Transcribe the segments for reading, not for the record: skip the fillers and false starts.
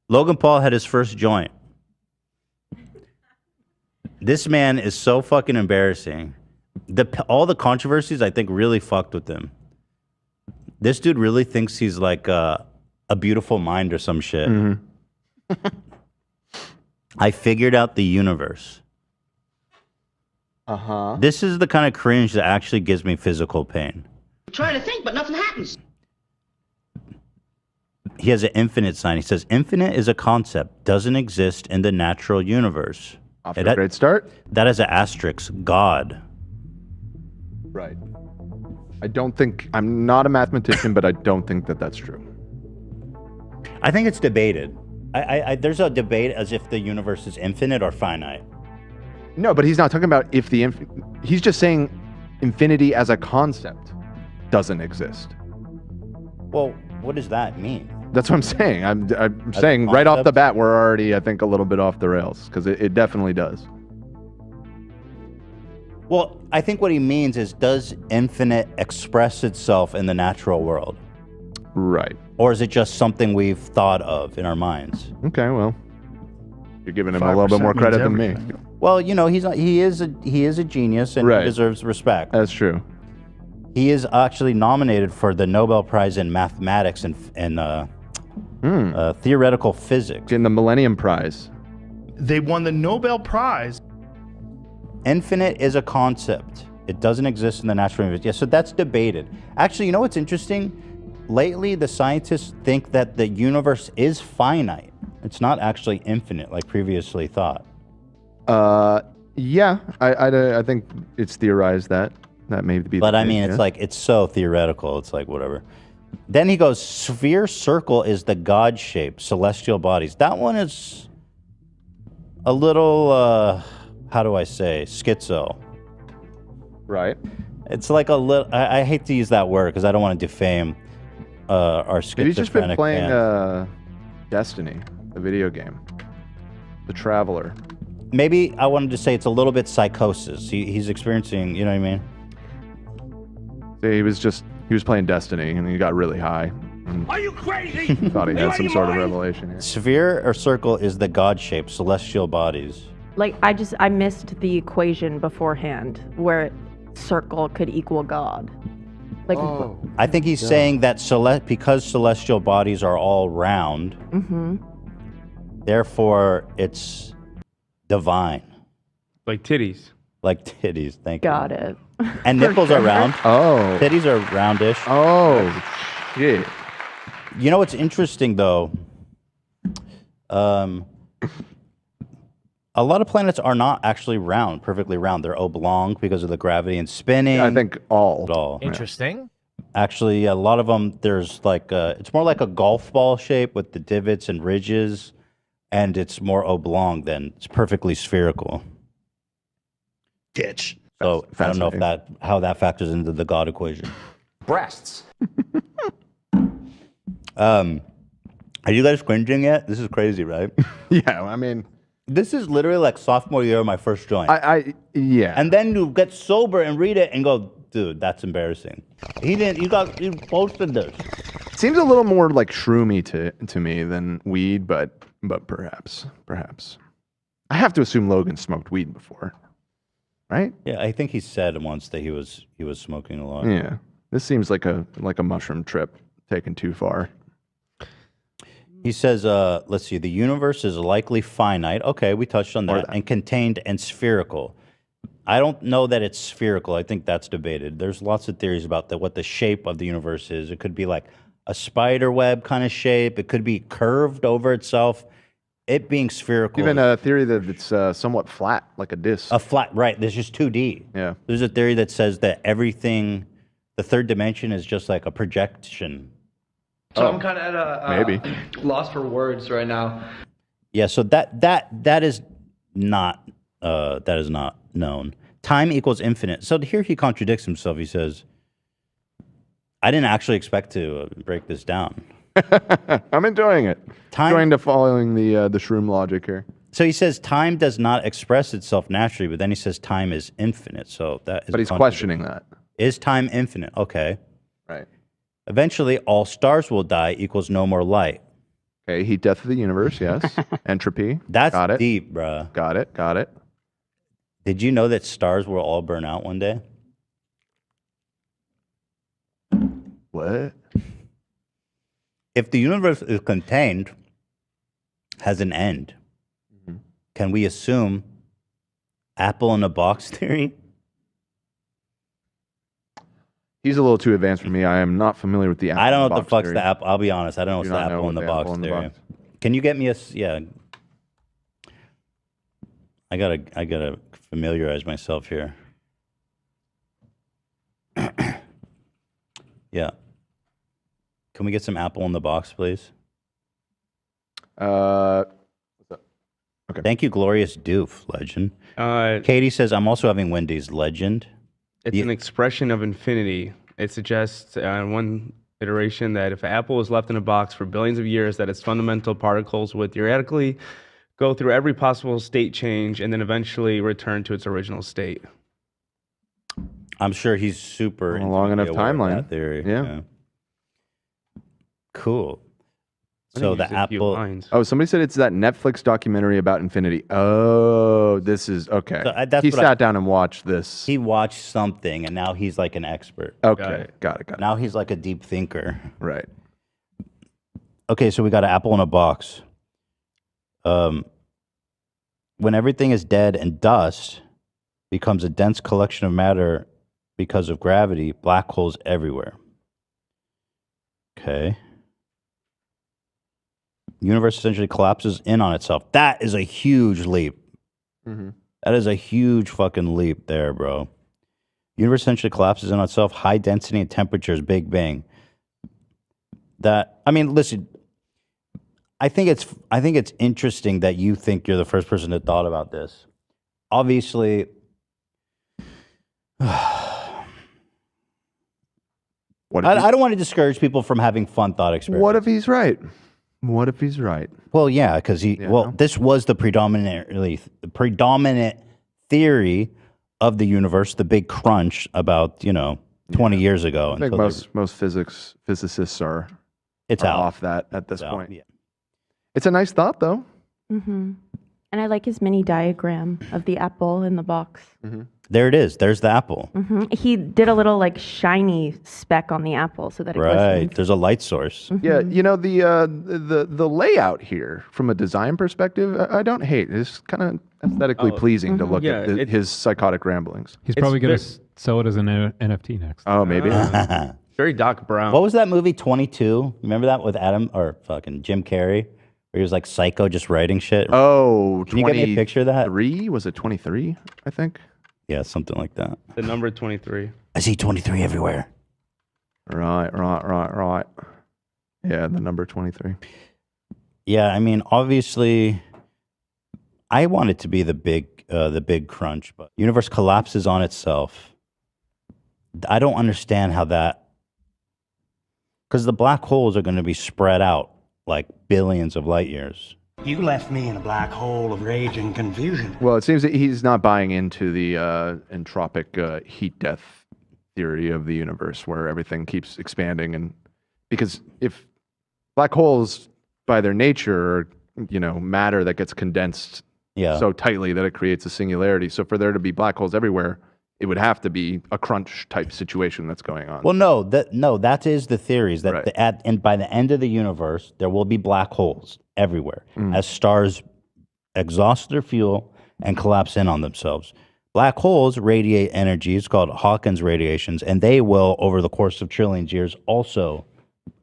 Logan Paul had his first joint. This man is so fucking embarrassing. All the controversies, I think, really fucked with him. This dude really thinks he's like a beautiful mind or some shit. I figured out the universe. This is the kind of cringe that actually gives me physical pain. I'm trying to think, but nothing happens. He has an infinite sign. He says, infinite is a concept, doesn't exist in the natural universe. Off to a great start. That is an asterisk. God. Right. I'm not a mathematician, but I don't think that that's true. I think it's debated. There's a debate as if the universe is infinite or finite. No, but he's not talking about if the he's just saying infinity as a concept doesn't exist. Well, what does that mean? That's what I'm saying. I'm saying right off the bat, we're already, I think, a little bit off the rails because it definitely does. Well, I think what he means is, does infinite express itself in the natural world? Right. Or is it just something we've thought of in our minds? Okay, well, you're giving him a little bit more credit than me. Well, you know, he is a genius and he deserves respect. That's true. He is actually nominated for the Nobel Prize in Mathematics and theoretical physics. In the Millennium Prize. They won the Nobel Prize. Infinite is a concept. It doesn't exist in the natural universe. Yeah, so that's debated. Actually, you know what's interesting? Lately, the scientists think that the universe is finite. It's not actually infinite like previously thought. Yeah, I think it's theorized that may be. But I mean, it's like, it's so theoretical. It's like, whatever. Then he goes, sphere circle is the God shape, celestial bodies. That one is a little, how do I say, schizo. Right. It's like a little, I hate to use that word because I don't want to defame our schizophrenic Maybe he's just been playing fans. Destiny, the video game. The Traveler. Maybe I wanted to say it's a little bit psychosis. He's experiencing, you know what I mean? He was playing Destiny and he got really high. Are you crazy? Thought he had some sort of revelation here. Sphere or circle is the God shape, celestial bodies. Like, I missed the equation beforehand where circle could equal God. Like, I think he's saying that because celestial bodies are all round, therefore it's divine. Like titties. Like titties, thank you. Got it. And nipples are round. Oh. Titties are roundish. Oh, shit. You know what's interesting, though? A lot of planets are not actually round, perfectly round. They're oblong because of the gravity and spinning. Yeah, I think all. Interesting. Actually, a lot of them, there's like, it's more like a golf ball shape with the divots and ridges, and it's more oblong than it's perfectly spherical. Ditch. So I don't know if how that factors into the God equation. Breasts. Are you guys cringing yet? This is crazy, right? Yeah, I mean, this is literally like sophomore year of my first joint. Yeah. And then you get sober and read it and go, dude, that's embarrassing. You posted this. Seems a little more like shroomy to me than weed, but perhaps. I have to assume Logan smoked weed before, right? Yeah, I think he said once that he was smoking a lot. Yeah, this seems like a mushroom trip taken too far. He says, let's see, the universe is likely finite. Okay, we touched on that. And contained and spherical. I don't know that it's spherical. I think that's debated. There's lots of theories about what the shape of the universe is. It could be like a spider web kind of shape. It could be curved over itself. It being spherical. Even a theory that it's somewhat flat, like a disc. A flat, right. There's just 2D. Yeah. There's a theory that says that everything, the third dimension is just like a projection. So I'm kind of at a maybe loss for words right now. Yeah, so that is not known. Time equals infinite. So here he contradicts himself. He says, "I didn't actually expect to break this down." I'm enjoying it. Trying to following the shroom logic here. So he says time does not express itself naturally, but then he says time is infinite. So that is. But he's questioning that. Is time infinite? Okay. Right. Eventually, all stars will die equals no more light. Okay, heat death of the universe, yes. Entropy. That's got it. deep, bruh. Got it. Got it. Did you know that stars will all burn out one day? What? If the universe is contained, has an end, can we assume apple in a box theory? He's a little too advanced for me. I am not familiar with the apple I don't know in the what the box fuck's theory. the apple. I'll be honest. I don't know what's Do the not know apple in what the the box apple in the theory. box. Can you get me yeah. I gotta familiarize myself here. Yeah. Can we get some apple in the box, please? What's up? Okay. Thank you, Glorious Doof, legend. It's Katie says, I'm also having Wendy's, legend. an expression of infinity. It suggests in one iteration that if an apple is left in a box for billions of years, that its fundamental particles would theoretically go through every possible state change and then eventually return to its original state. I'm sure he's super On a long enough intimately aware of timeline. that theory. Yeah. Cool. I So think the just a few apple. lines. Oh, somebody said it's that Netflix documentary about infinity. Oh, this is okay. So that's he what sat down and watched this. He watched something and now he's like an expert. Okay, got it. Now he's like a deep thinker. Right. Okay, so we got an apple in a box. When everything is dead and dust becomes a dense collection of matter because of gravity, black holes everywhere. Okay. Universe essentially collapses in on itself. That is a huge leap. Mm-hmm. That is a huge fucking leap there, bro. Universe essentially collapses in on itself. High density and temperatures, Big Bang. Listen, I think it's interesting that you think you're the first person that thought about this. Obviously, I don't want to discourage people from having fun thought experiments. What if he's right? What if he's right? Well, yeah, because this was the predominant theory of the universe, the big crunch about 20 years ago. I think most physicists are out off that at this point. Yeah. It's a nice thought, though. Mm-hmm. And I like his mini diagram of the apple in the box. Mm-hmm. There it is. There's the apple. Mm-hmm. He did a little shiny speck on the apple so that it Right. glistens. There's a light source. Mm-hmm. Yeah, the layout here from a design perspective, I don't hate. It's kind of aesthetically pleasing to look at his psychotic ramblings. He's probably going to sell it as an NFT next. Oh, maybe. Very Doc Brown. What was that movie, 22? Remember that with Jim Carrey? Where he was like psycho just writing shit? Oh, Can you get me a picture of that? 23? Was it 23, I think? Yeah, something like that. The number 23. I see 23 everywhere. Right. Yeah, the number 23. Yeah, obviously, I want it to be the big crunch, but universe collapses on itself. I don't understand how that, because the black holes are going to be spread out like billions of light years. You left me in a black hole of rage and confusion. Well, it seems that he's not buying into the entropic heat death theory of the universe, where everything keeps expanding, and because if black holes, by their nature, are, matter that gets condensed so tightly that it creates a singularity. So for there to be black holes everywhere, it would have to be a crunch type situation that's going on. Well, that is the theory, is that by the end of the universe, there will be black holes everywhere as stars exhaust their fuel and collapse in on themselves. Black holes radiate energy. It's called Hawkins radiations, and they will, over the course of trillions of years, also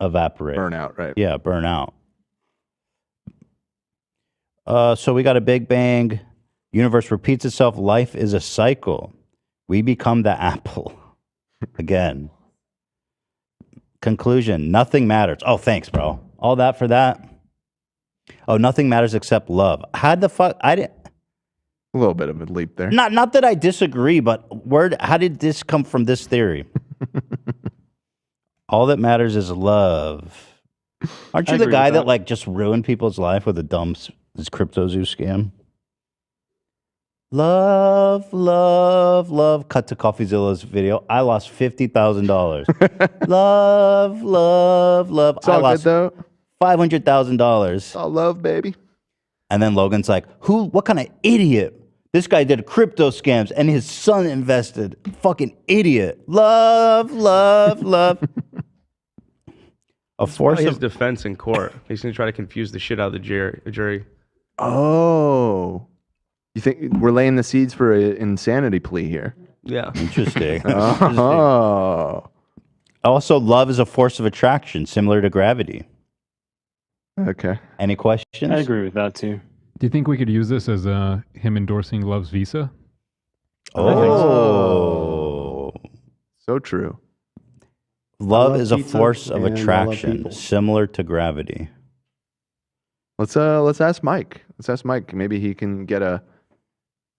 evaporate. Burn out, right? Yeah, burn out. So we got a Big Bang. Universe repeats itself. Life is a cycle. We become the apple again. Conclusion, nothing matters. Oh, thanks, bro. All that for that? Oh, nothing matters except love. How the fuck? I didn't. A little bit of a leap there. Not that I disagree, but how did this come from this theory? All that matters is love. Aren't you the guy that just ruined people's life with this CryptoZoo scam? Love, love, love. Cut to CoffeeZilla's video. I lost $50,000. Love, love, love. It's all good though. $500,000. All love, baby. And then Logan's like, what kind of idiot? This guy did crypto scams and his son invested. Fucking idiot. Love, love, love. A force His of defense in court. He's going to try to confuse the shit out of the jury. Oh. You think we're laying the seeds for an insanity plea here? Yeah. interesting. Oh. Also, love is a force of attraction, similar to gravity. Okay. Any questions? I agree with that too. Do you think we could use this as him endorsing Love's visa? Oh. So true. Love love is a pizza force of and I love attraction, people. similar to gravity. Let's ask Mike. Let's ask Mike. Maybe he can get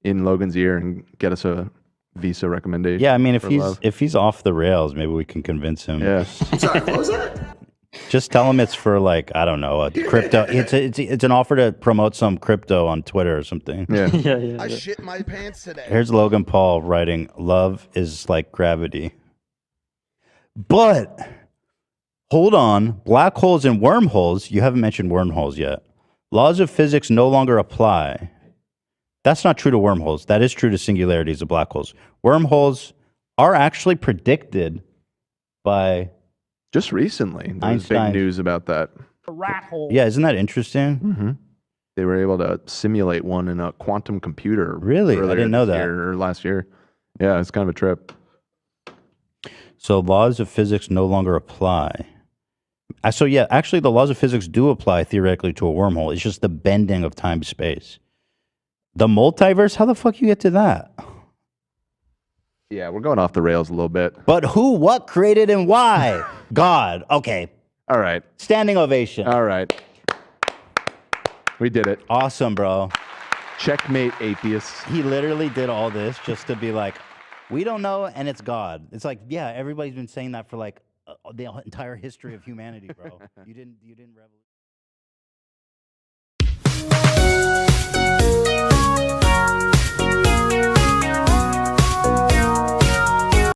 in Logan's ear and get us a visa recommendation. Yeah, I mean, for love. if he's off the rails, maybe we can convince him. Yeah. Sorry, what was that? Just tell him it's for like, I don't know, a crypto. It's an offer to promote some crypto on Twitter or something. Yeah. I shit my pants today. Here's Logan Paul writing, "Love is like gravity." But hold on, black holes and wormholes. You haven't mentioned wormholes yet. Laws of physics no longer apply. That's not true to wormholes. That is true to singularities of black holes. Wormholes are actually predicted by Just recently, there was Einstein. big news about that. Yeah, isn't that interesting? Mm-hmm. They were able to simulate one in a quantum computer. Really? I earlier didn't know this that. year or last year. Yeah, it's kind of a trip. So laws of physics no longer apply. So yeah, actually the laws of physics do apply theoretically to a wormhole. It's just the bending of time-space. The multiverse, how the fuck you get to that? Yeah, we're going off the rails a little bit. But who, what created and why? God. Okay. All right. Standing ovation. All right. We did it. Awesome, bro. Checkmate, atheists. He literally did all this just to be like, we don't know, and it's God. It's like, yeah, everybody's been saying that for like the entire history of humanity, bro. You didn't revolution.